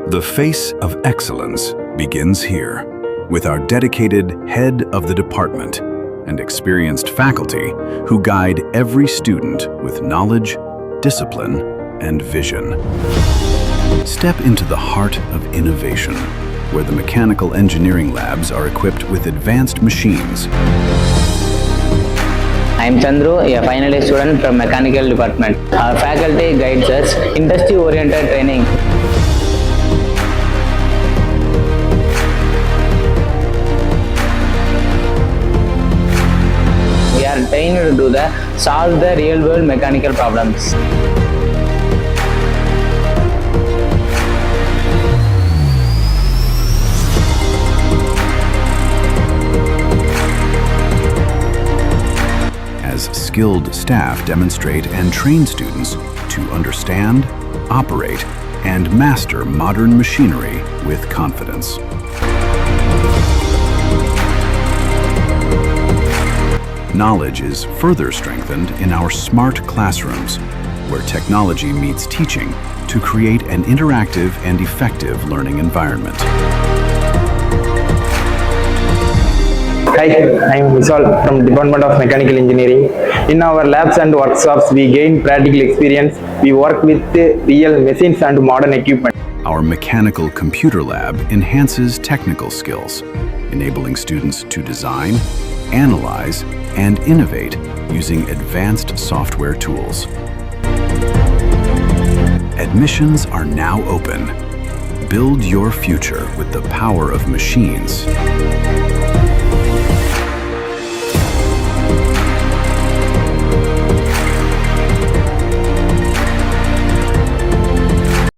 The face of excellence begins here, with our dedicated head of the department and experienced faculty who guide every student with knowledge, discipline, and vision. Step into the heart of innovation, where the mechanical engineering labs are equipped with advanced machines. I am Chandru, a final year student from Mechanical Department. Our faculty guides us industry-oriented training. We are trained to solve the real-world mechanical problems. As skilled staff demonstrate and train students to understand, operate, and master modern machinery with confidence. Knowledge is further strengthened in our smart classrooms, where technology meets teaching to create an interactive and effective learning environment. Hi, I am Vishal from Department of Mechanical Engineering. In our labs and workshops, we gain practical experience. We work with real machines and modern equipment. Our mechanical computer lab enhances technical skills, enabling students to design, analyze, and innovate using advanced software tools. Admissions are now open. Build your future with the power of machines.